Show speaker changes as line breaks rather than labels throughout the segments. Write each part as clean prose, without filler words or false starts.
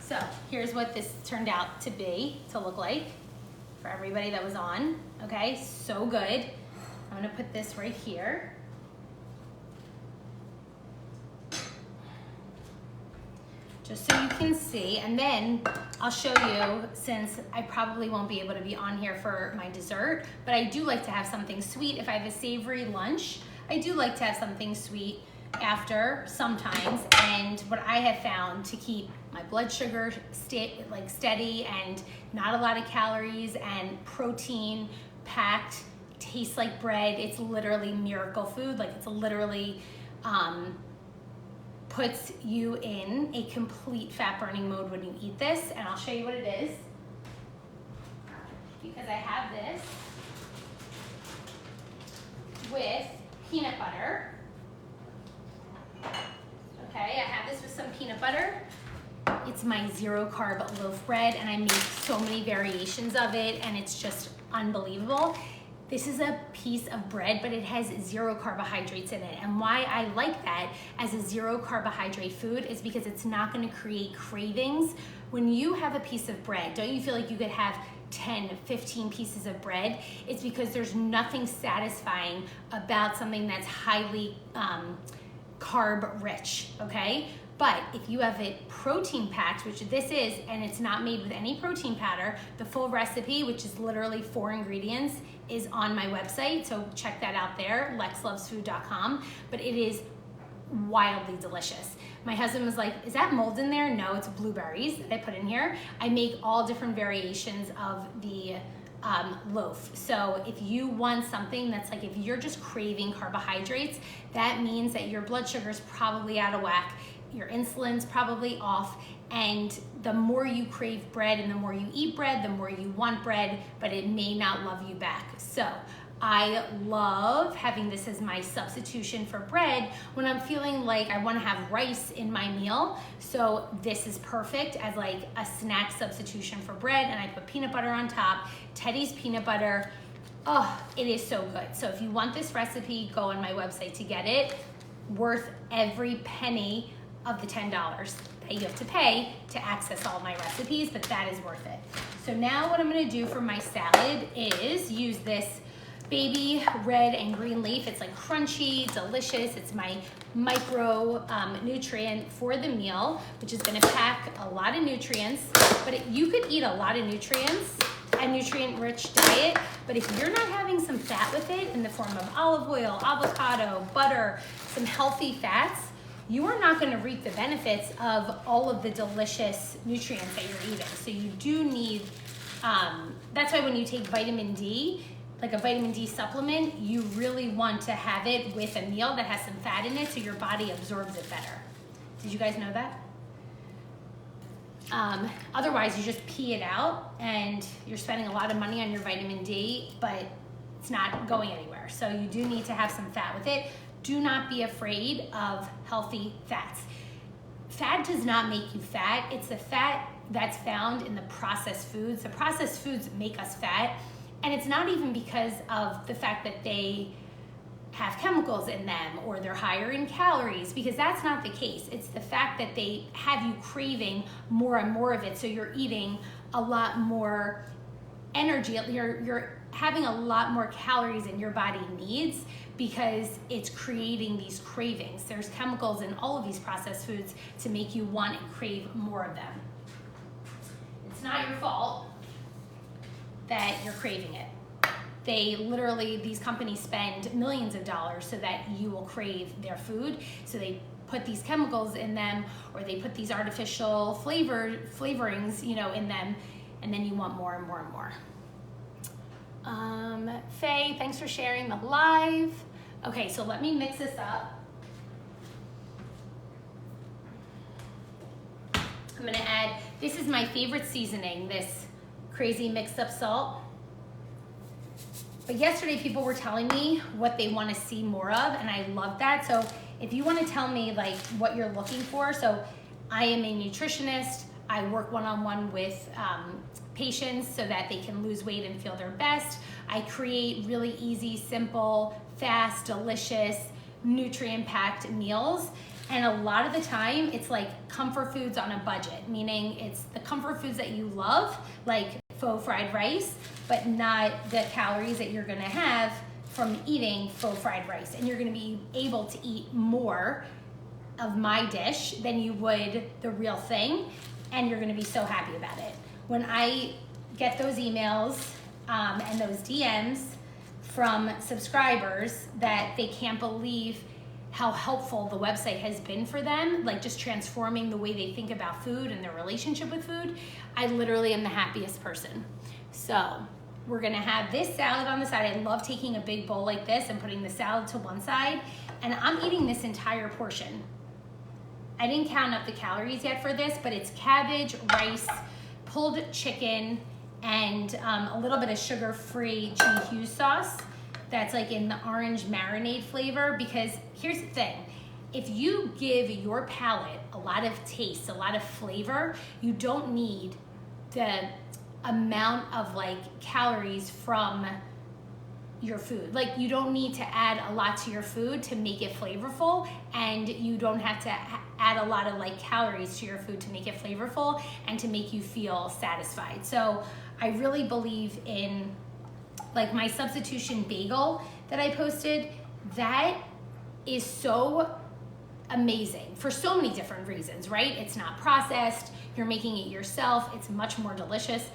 So here's what this turned out to look like for everybody that was on. Okay, so good. I'm gonna put this right here. Just so you can see, and then I'll show you, since I probably won't be able to be on here for my dessert, but I do like to have something sweet. If I have a savory lunch, I do like to have something sweet after sometimes, and what I have found to keep my blood sugar steady and not a lot of calories and protein packed, tastes like bread. It's literally miracle food. Like, it's literally puts you in a complete fat burning mode when you eat this, and I'll show you what it is, because I have this with peanut butter. Okay, I have this with some peanut butter. It's my 0 carb loaf bread, and I make so many variations of it, and it's just unbelievable. This is a piece of bread, but it has 0 carbohydrates in it. And why I like that as a 0 carbohydrate food is because it's not gonna create cravings. When you have a piece of bread, don't you feel like you could have 10, 15 pieces of bread? It's because there's nothing satisfying about something that's highly carb rich, okay? But if you have it protein packed, which this is, and it's not made with any protein powder, the full recipe, which is literally 4 ingredients, is on my website. So check that out there, lexlovesfood.com. But it is wildly delicious. My husband was like, is that mold in there? No, it's blueberries that I put in here. I make all different variations of the loaf. So if you want something that's like, if you're just craving carbohydrates, that means that your blood sugar is probably out of whack, your insulin's probably off, and the more you crave bread and the more you eat bread, the more you want bread, but it may not love you back. So I love having this as my substitution for bread when I'm feeling like I want to have rice in my meal. So this is perfect as like a snack substitution for bread, and I put peanut butter on top. Teddy's peanut butter, oh, it is so good. So if you want this recipe, go on my website to get it. Worth every penny of the $10 that you have to pay to access all my recipes, but that is worth it. So now what I'm gonna do for my salad is use this baby red and green leaf. It's like crunchy, delicious. It's my micro nutrient for the meal, which is gonna pack a lot of nutrients, but you could eat a lot of nutrients, a nutrient-rich diet, but if you're not having some fat with it in the form of olive oil, avocado, butter, some healthy fats, you are not gonna reap the benefits of all of the delicious nutrients that you're eating. So you do need, that's why when you take vitamin D, like a vitamin D supplement, you really want to have it with a meal that has some fat in it so your body absorbs it better. Did you guys know that? Otherwise, you just pee it out and you're spending a lot of money on your vitamin D, but it's not going anywhere. So you do need to have some fat with it. Do not be afraid of healthy fats. Fat does not make you fat. It's the fat that's found in the processed foods. The processed foods make us fat, and it's not even because of the fact that they have chemicals in them or they're higher in calories, because that's not the case. It's the fact that they have you craving more and more of it, so you're eating a lot more energy. You're having a lot more calories than your body needs because it's creating these cravings. There's chemicals in all of these processed foods to make you want and crave more of them. It's not your fault that you're craving it. They literally, these companies spend millions of dollars so that you will crave their food. So they put these chemicals in them, or they put these artificial flavorings, in them, and then you want more and more and more. Faye, thanks for sharing the live. Okay, so let me mix this up. I'm gonna add, this is my favorite seasoning, this crazy mixed up salt. But yesterday people were telling me what they wanna see more of, and I love that. So if you wanna tell me like what you're looking for, so I am a nutritionist, I work one-on-one with patients so that they can lose weight and feel their best. I create really easy, simple, fast, delicious, nutrient-packed meals. And a lot of the time, it's like comfort foods on a budget, meaning it's the comfort foods that you love, like faux fried rice, but not the calories that you're gonna have from eating faux fried rice. And you're gonna be able to eat more of my dish than you would the real thing, and you're gonna be so happy about it. When I get those emails and those DMs from subscribers that they can't believe how helpful the website has been for them, like just transforming the way they think about food and their relationship with food, I literally am the happiest person. So we're gonna have this salad on the side. I love taking a big bowl like this and putting the salad to one side, and I'm eating this entire portion. I didn't count up the calories yet for this, but it's cabbage, rice, pulled chicken, and a little bit of sugar-free G. Hughes sauce that's like in the orange marinade flavor. Because here's the thing, if you give your palate a lot of taste, a lot of flavor, you don't need the amount of like calories from your food. Like you don't need to add a lot to your food to make it flavorful, and you don't have to add a lot of like calories to your food to make it flavorful and to make you feel satisfied. So I really believe in like my substitution bagel that I posted. That is so amazing for so many different reasons, right? It's not processed, you're making it yourself, it's much more delicious.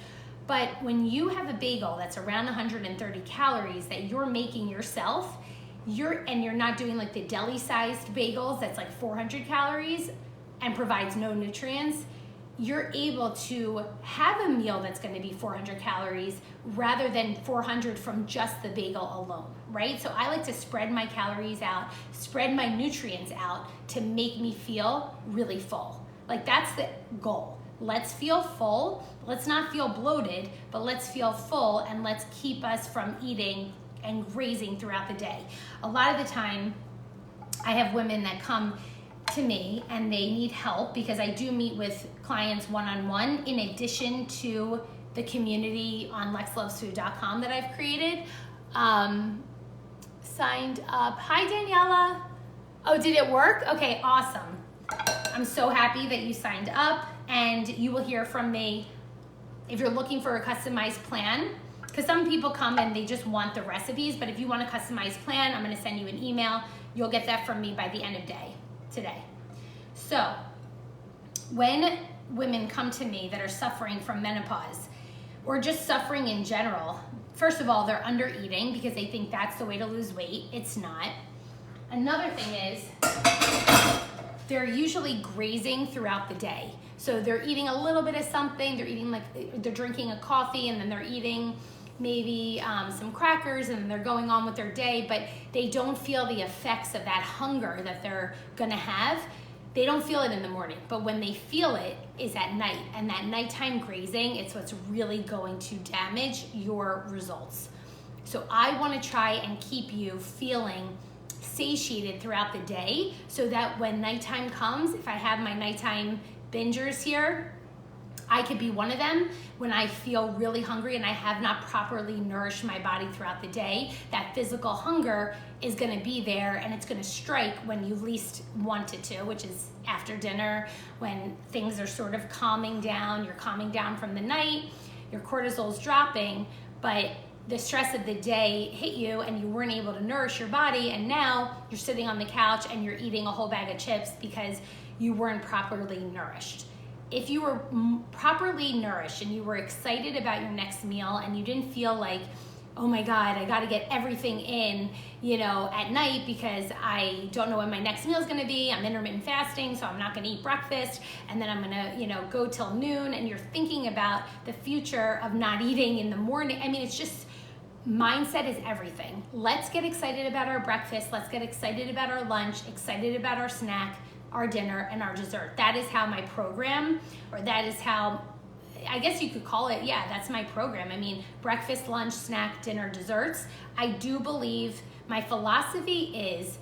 But when you have a bagel that's around 130 calories that you're making yourself, you're not doing like the deli-sized bagels that's like 400 calories and provides no nutrients, you're able to have a meal that's going to be 400 calories rather than 400 from just the bagel alone, right? So I like to spread my calories out, spread my nutrients out to make me feel really full. Like that's the goal. Let's feel full. Let's not feel bloated, but let's feel full, and let's keep us from eating and grazing throughout the day. A lot of the time, I have women that come to me and they need help, because I do meet with clients one-on-one in addition to the community on lexlovesfood.com that I've created. Signed up. Hi, Daniela. Oh, did it work? Okay, awesome. I'm so happy that you signed up, and you will hear from me if you're looking for a customized plan, because some people come and they just want the recipes, but if you want a customized plan, I'm gonna send you an email. You'll get that from me by the end of day today. So when women come to me that are suffering from menopause or just suffering in general, first of all, they're under eating because they think that's the way to lose weight. It's not. Another thing is they're usually grazing throughout the day. So they're eating a little bit of something, they're drinking a coffee, and then they're eating maybe some crackers, and they're going on with their day, but they don't feel the effects of that hunger that they're gonna have. They don't feel it in the morning, but when they feel it is at night, and that nighttime grazing, it's what's really going to damage your results. So I wanna try and keep you feeling satiated throughout the day, so that when nighttime comes, if I have my nighttime bingers here, I could be one of them. When I feel really hungry and I have not properly nourished my body throughout the day, that physical hunger is gonna be there, and it's gonna strike when you least want it to, which is after dinner, when things are sort of calming down, you're calming down from the night, your cortisol's dropping, but the stress of the day hit you and you weren't able to nourish your body, and now you're sitting on the couch and you're eating a whole bag of chips because you weren't properly nourished. If you were properly nourished and you were excited about your next meal, and you didn't feel like, oh my God, I gotta get everything in, at night because I don't know when my next meal is gonna be, I'm intermittent fasting, so I'm not gonna eat breakfast, and then I'm gonna, go till noon, and you're thinking about the future of not eating in the morning. I mean, it's just, mindset is everything. Let's get excited about our breakfast, let's get excited about our lunch, excited about our snack, our dinner, and our dessert. That is how my program, or that is how, I guess you could call it, yeah, that's my program. I mean, breakfast, lunch, snack, dinner, desserts. I do believe my philosophy is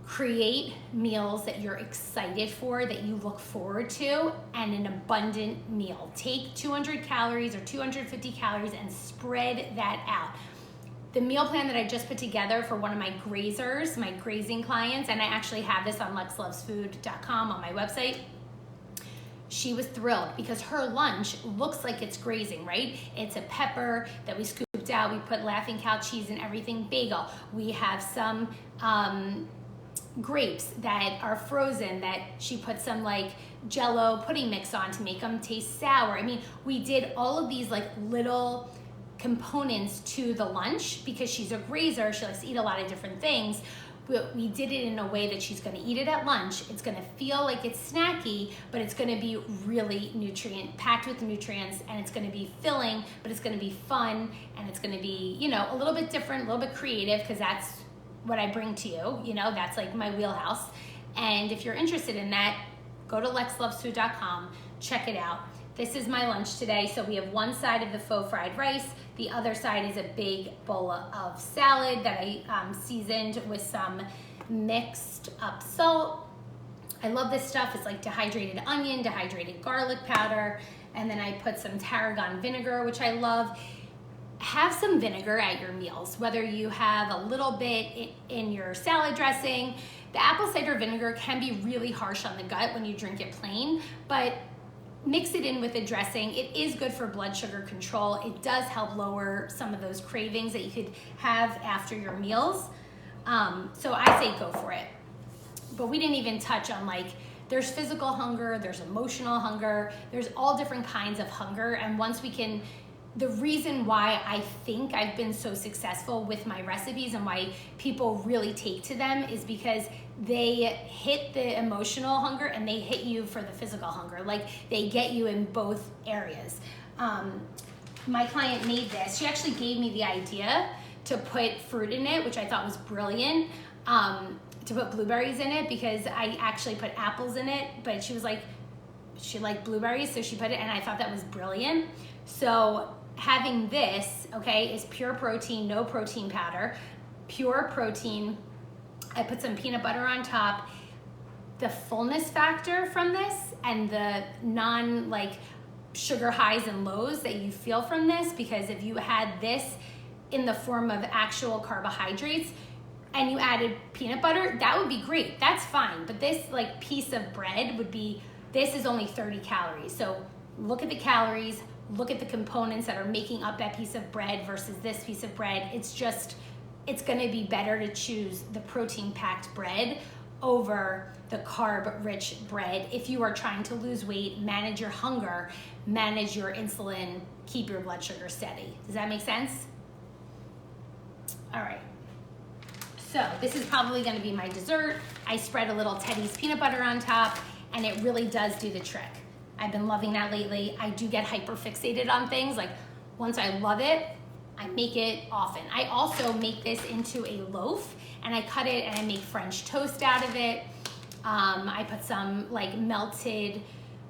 create meals that you're excited for, that you look forward to, and an abundant meal. Take 200 calories or 250 calories and spread that out. the meal plan that I just put together for one of my grazers, my grazing clients, and I actually have this on lexlovesfood.com on my website. She was thrilled because her lunch looks like it's grazing, right? It's a pepper that we scooped out. We put Laughing Cow cheese and everything, bagel. We have some grapes that are frozen that she put some like Jello pudding mix on to make them taste sour. I mean, we did all of these like little components to the lunch because she's a grazer. She likes to eat a lot of different things. We did it in a way that she's gonna eat it at lunch. It's gonna feel like it's snacky, but it's gonna be really packed with nutrients, and it's gonna be filling, but it's gonna be fun, and it's gonna be, you know, a little bit different, a little bit creative, because that's what I bring to you. You know, that's like my wheelhouse. And if you're interested in that, go to lexlovesfood.com, check it out. This is my lunch today. So we have one side of the faux fried rice. The other side is a big bowl of salad that I seasoned with some mixed up salt. I love this stuff. It's like dehydrated onion, dehydrated garlic powder, and then I put some tarragon vinegar, which I love. Have some vinegar at your meals, whether you have a little bit in your salad dressing. The apple cider vinegar can be really harsh on the gut when you drink it plain, but mix it in with a dressing. It is good for blood sugar control. It does help lower some of those cravings that you could have after your meals. So I say go for it. But we didn't even touch on, like, there's physical hunger, there's emotional hunger, there's all different kinds of hunger. And once we can, the reason why I think I've been so successful with my recipes and why people really take to them is because they hit the emotional hunger and they hit you for the physical hunger. Like, they get you in both areas. My client made this. She actually gave me the idea to put fruit in it, which I thought was brilliant, to put blueberries in it, because I actually put apples in it, but she was like, she liked blueberries, so she put it, and I thought that was brilliant. So having this, okay, is pure protein, no protein powder, pure protein. I put some peanut butter on top. The fullness factor from this and the non like sugar highs and lows that you feel from this, because if you had this in the form of actual carbohydrates and you added peanut butter, that would be great. That's fine. But this like piece of bread would be, this is only 30 calories. So look at the calories, look at the components that are making up that piece of bread versus this piece of bread. It's just, it's gonna be better to choose the protein-packed bread over the carb-rich bread if you are trying to lose weight, manage your hunger, manage your insulin, keep your blood sugar steady. Does that make sense? All right. So this is probably gonna be my dessert. I spread a little Teddy's peanut butter on top, and it really does do the trick. I've been loving that lately. I do get hyper fixated on things. Like, once I love it, I make it often. I also make this into a loaf, and I cut it and I make French toast out of it. I put some like melted,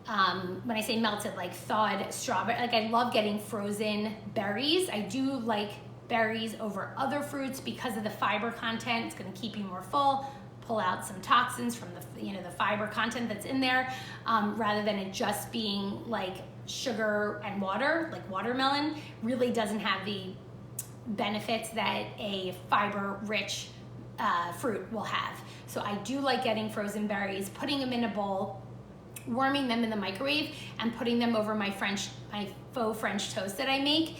when I say melted, like thawed strawberry. Like, I love getting frozen berries. I do like berries over other fruits because of the fiber content. It's gonna keep you more full, pull out some toxins from the, you know, the fiber content that's in there, rather than it just being like sugar and water. Like, watermelon really doesn't have the benefits that a fiber-rich fruit will have. So I do like getting frozen berries, putting them in a bowl, warming them in the microwave, and putting them over my faux French toast that I make.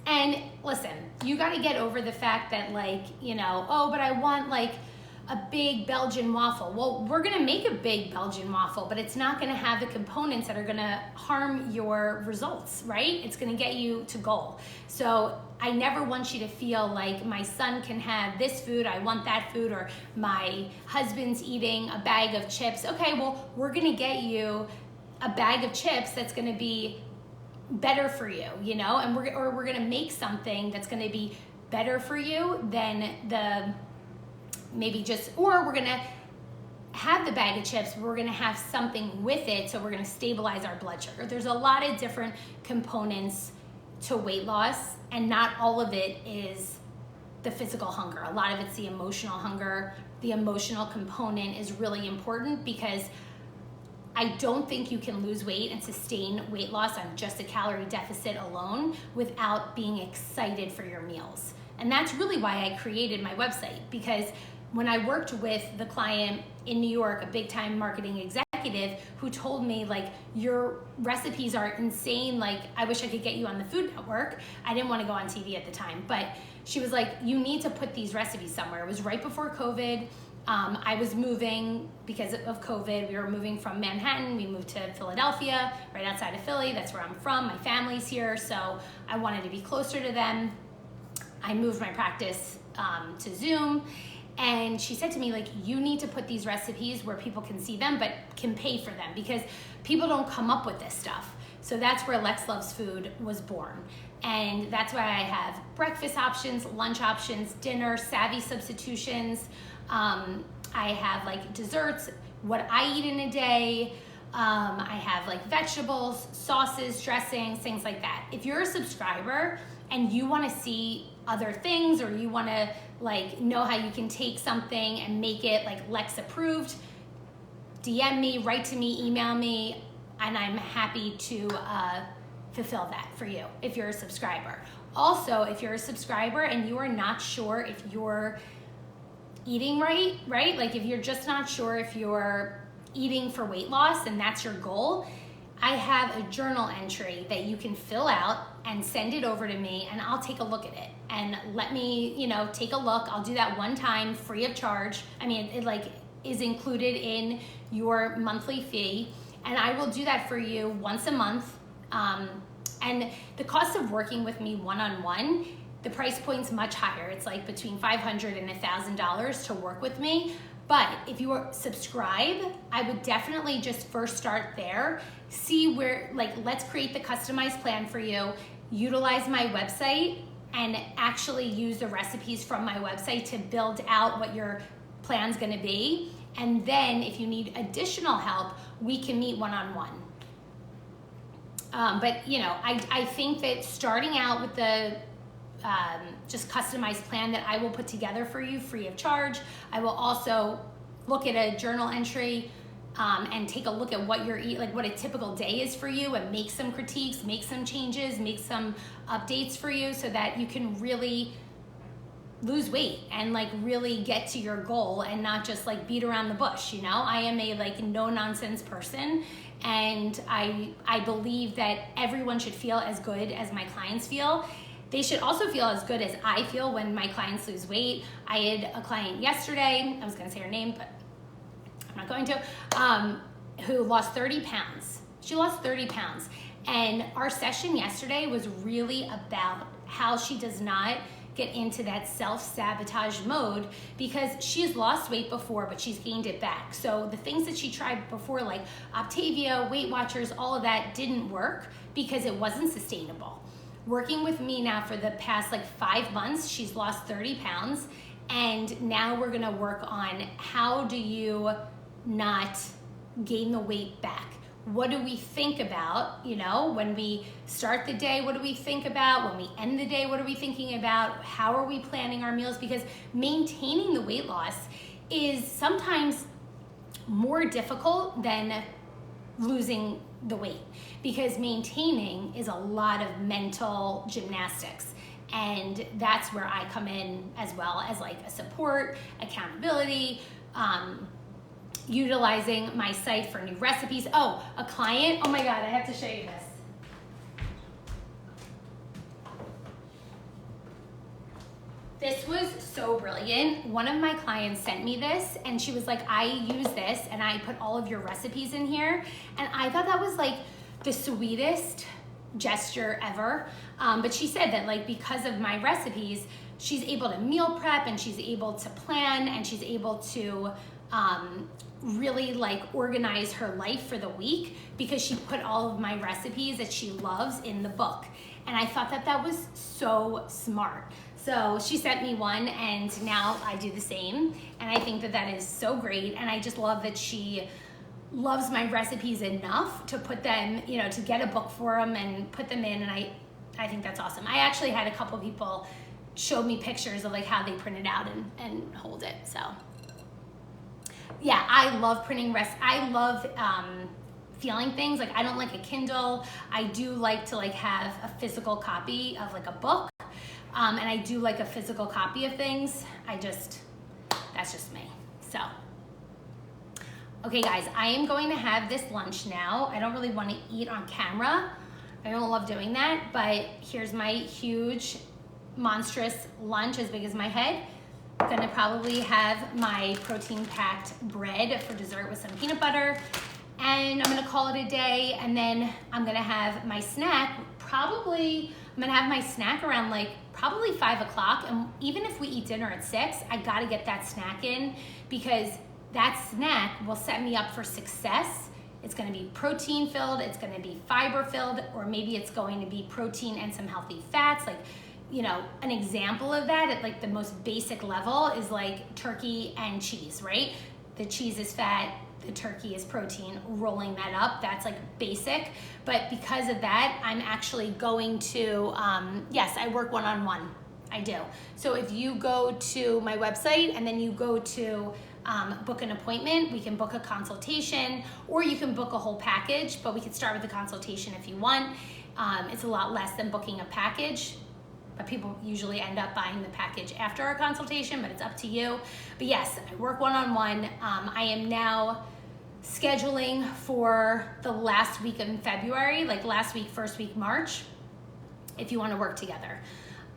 And listen, you gotta get over the fact that, like, you know, oh, but I want like a big Belgian waffle. Well, we're gonna make a big Belgian waffle, but it's not gonna have the components that are gonna harm your results, right? It's gonna get you to goal. So I never want you to feel like my son can have this food, I want that food, or my husband's eating a bag of chips. Okay, well, we're gonna get you a bag of chips that's gonna be better for you, you know, and we're gonna make something that's gonna be better for you than the maybe just, or we're gonna have the bag of chips, but we're gonna have something with it, so we're gonna stabilize our blood sugar. There's a lot of different components to weight loss, and not all of it is the physical hunger. A lot of it's the emotional hunger. The emotional component is really important, because I don't think you can lose weight and sustain weight loss on just a calorie deficit alone without being excited for your meals. And that's really why I created my website, because when I worked with the client in New York, a big time marketing executive who told me, like, your recipes are insane. Like, I wish I could get you on the Food Network. I didn't want to go on TV at the time, but she was like, you need to put these recipes somewhere. It was right before COVID. I was moving because of COVID. We were moving from Manhattan. We moved to Philadelphia, right outside of Philly. That's where I'm from. My family's here, so I wanted to be closer to them. I moved my practice to Zoom. And she said to me, like, you need to put these recipes where people can see them, but can pay for them, because people don't come up with this stuff. So that's where Lex Loves Food was born. And that's why I have breakfast options, lunch options, dinner, savvy substitutions. I have like desserts, what I eat in a day. I have like vegetables, sauces, dressings, things like that. If you're a subscriber and you want to see other things, or you want to like know how you can take something and make it like Lex approved, DM me, write to me, email me, and I'm happy to fulfill that for you if you're a subscriber. Also, if you're a subscriber and you are not sure if you're eating right? Like if you're just not sure if you're eating for weight loss and that's your goal, I have a journal entry that you can fill out and send it over to me, and I'll take a look at it and let me, take a look. I'll do that one time free of charge. I mean, it like is included in your monthly fee, and I will do that for you once a month. And the cost of working with me one-on-one, the price point's much higher. It's like between $500 and $1,000 to work with me. But if you subscribe, I would definitely just first start there. See where, like, let's create the customized plan for you. Utilize my website and actually use the recipes from my website to build out what your plan's gonna be. And then if you need additional help, we can meet one-on-one. But I think that starting out with the just customized plan that I will put together for you free of charge. I will also look at a journal entry and take a look at what you're eating, like what a typical day is for you, and make some critiques, make some changes, make some updates for you so that you can really lose weight and like really get to your goal and not just like beat around the bush. I am a like no nonsense person, and I believe that everyone should feel as good as my clients feel. They should also feel as good as I feel when my clients lose weight. I had a client yesterday, I was gonna say her name, but I'm not going to, who lost 30 pounds. She lost 30 pounds. And our session yesterday was really about how she does not get into that self-sabotage mode, because she's lost weight before, but she's gained it back. So the things that she tried before, like Optavia, Weight Watchers, all of that didn't work because it wasn't sustainable. Working with me now for the past like 5 months, she's lost 30 pounds. And now we're gonna work on how do you not gain the weight back? What do we think about, when we start the day? What do we think about? When we end the day, what are we thinking about? How are we planning our meals? Because maintaining the weight loss is sometimes more difficult than losing the weight, because maintaining is a lot of mental gymnastics. And that's where I come in, as well as like a support, accountability, utilizing my site for new recipes. Oh, a client, oh my God, I have to show you this. This was so brilliant. One of my clients sent me this, and she was like, I use this and I put all of your recipes in here. And I thought that was like the sweetest gesture ever. But she said that like because of my recipes, she's able to meal prep, and she's able to plan, and she's able to really like organize her life for the week, because she put all of my recipes that she loves in the book. And I thought that that was so smart. So she sent me one, and now I do the same. And I think that that is so great. And I just love that she loves my recipes enough to put them, to get a book for them and put them in. And I think that's awesome. I actually had a couple people show me pictures of like how they print it out and hold it. So yeah, I love printing I love feeling things. Like I don't like a Kindle. I do like to like have a physical copy of like a book. And I do like a physical copy of things. That's just me. So, okay guys, I am going to have this lunch now. I don't really want to eat on camera. I don't love doing that, but here's my huge, monstrous lunch as big as my head. I'm gonna probably have my protein-packed bread for dessert with some peanut butter, and I'm gonna call it a day, and then I'm gonna have my snack, I'm gonna have my snack around like probably 5 o'clock, and even if we eat dinner at 6, I gotta get that snack in because that snack will set me up for success. It's gonna be protein filled, it's gonna be fiber filled, or maybe it's going to be protein and some healthy fats. Like, you know, an example of that at like the most basic level is like turkey and cheese, right? The cheese is fat, the turkey is protein, rolling that up, that's like basic. But because of that, I'm actually going to, yes, I work one-on-one, I do. So if you go to my website and then you go to book an appointment, we can book a consultation, or you can book a whole package, but we can start with the consultation if you want. It's a lot less than booking a package, but people usually end up buying the package after our consultation, but it's up to you. But yes, I work one-on-one. I am now scheduling for the last week in February, like last week, first week March, if you want to work together.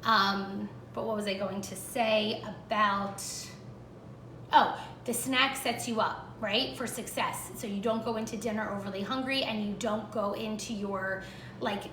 But what was I going to say about, oh, the snack sets you up, right, for success. So you don't go into dinner overly hungry, and you don't go into your like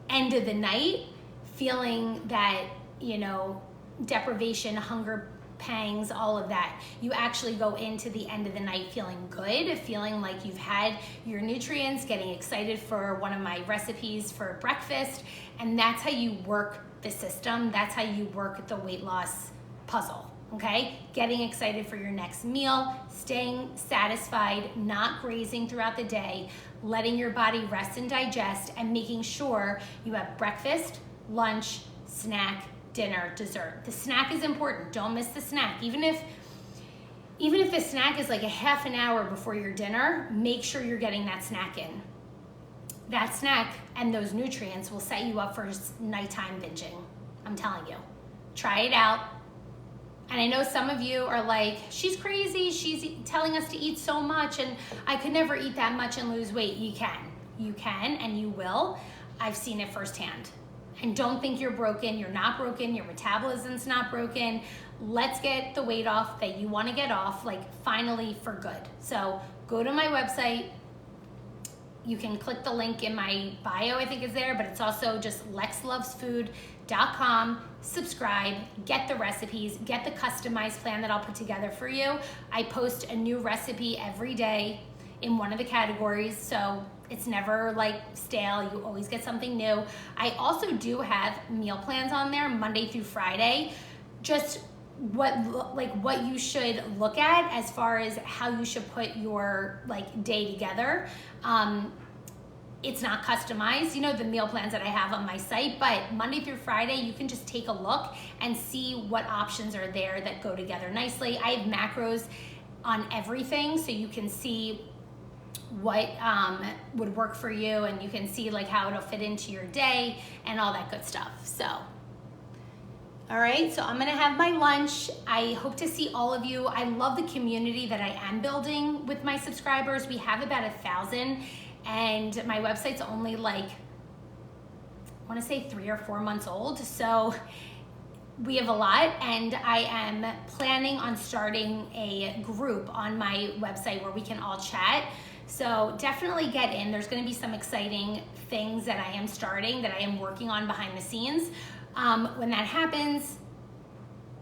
end of the night feeling that, you know, deprivation, hunger pangs, all of that. You actually go into the end of the night feeling good, feeling like you've had your nutrients, getting excited for one of my recipes for breakfast, and that's how you work the system. That's how you work the weight loss puzzle, okay? Getting excited for your next meal, staying satisfied, not grazing throughout the day, letting your body rest and digest, and making sure you have breakfast, lunch, snack, dinner, dessert. The snack is important. Don't miss the snack. Even if the snack is like a half an hour before your dinner, make sure you're getting that snack in. That snack and those nutrients will set you up for nighttime binging. I'm telling you. Try it out. And I know some of you are like, she's crazy. She's telling us to eat so much, and I could never eat that much and lose weight. You can. You can, and you will. I've seen it firsthand. And don't think you're broken. You're not broken. Your metabolism's not broken. Let's get the weight off that you want to get off, like finally for good. So go to my website. You can click the link in my bio, I think is there, but it's also just lexlovesfood.com. Subscribe, get the recipes, get the customized plan that I'll put together for you. I post a new recipe every day in one of the categories, so it's never like stale. You always get something new. I also do have meal plans on there Monday through Friday, just what you should look at as far as how you should put your like day together. It's not customized, you know, the meal plans that I have on my site, but Monday through Friday, you can just take a look and see what options are there that go together nicely. I have macros on everything, so you can see what would work for you, and you can see like how it'll fit into your day and all that good stuff. So, all right, so I'm gonna have my lunch. I hope to see all of you. I love the community that I am building with my subscribers. We have about 1,000, and my website's only like, I wanna say 3 or 4 months old. So we have a lot, and I am planning on starting a group on my website where we can all chat. So definitely get in. There's gonna be some exciting things that I am starting, that I am working on behind the scenes. When that happens,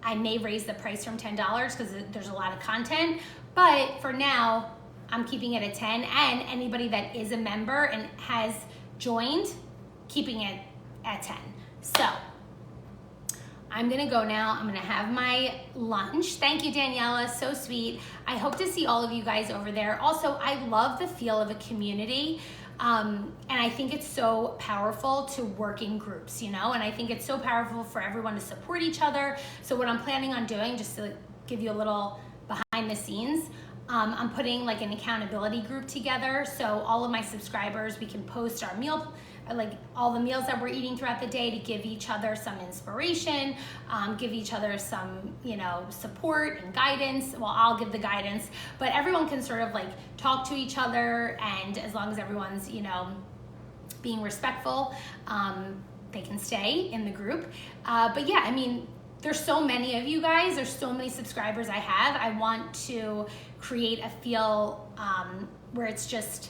I may raise the price from $10 because there's a lot of content, but for now, I'm keeping it at 10, and anybody that is a member and has joined, keeping it at 10. So I'm gonna go now. I'm gonna have my lunch. Thank you, Daniela, so sweet. I hope to see all of you guys over there. Also, I love the feel of a community. And I think it's so powerful to work in groups, you know, and I think it's so powerful for everyone to support each other. So what I'm planning on doing, just to give you a little behind the scenes, I'm putting like an accountability group together, so all of my subscribers, we can post our meal, like all the meals that we're eating throughout the day, to give each other some inspiration, give each other some, you know, support and guidance. Well, I'll give the guidance, but everyone can sort of like talk to each other, and as long as everyone's, you know, being respectful, they can stay in the group. But yeah, I mean, there's so many of you guys, there's so many subscribers I have. I want to create a feel where it's just,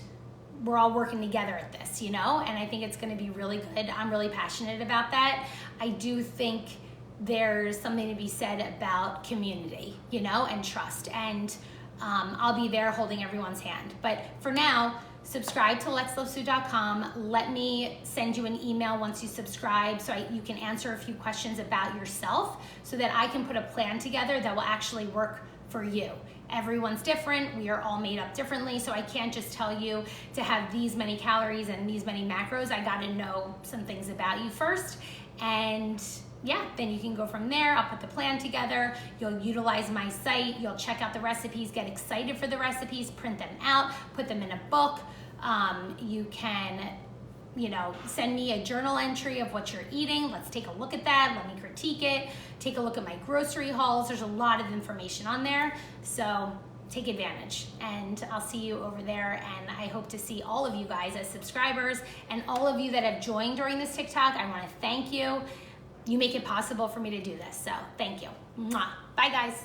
we're all working together at this, you know? And I think it's gonna be really good. I'm really passionate about that. I do think there's something to be said about community, you know, and trust. And I'll be there holding everyone's hand. But for now, subscribe to letslovefood.com. Let me send you an email once you subscribe, so you can answer a few questions about yourself, so that I can put a plan together that will actually work for you. Everyone's different. We are all made up differently, so I can't just tell you to have these many calories and these many macros. I gotta know some things about you first. And yeah, then you can go from there. I'll put the plan together. You'll utilize my site. You'll check out the recipes, get excited for the recipes, print them out, put them in a book. You can, you know, send me a journal entry of what you're eating. Let's take a look at that. Let me critique it. Take a look at my grocery hauls. There's a lot of information on there. So take advantage, and I'll see you over there. And I hope to see all of you guys as subscribers, and all of you that have joined during this TikTok. I want to thank you. You make it possible for me to do this, so thank you. Mwah. Bye, guys.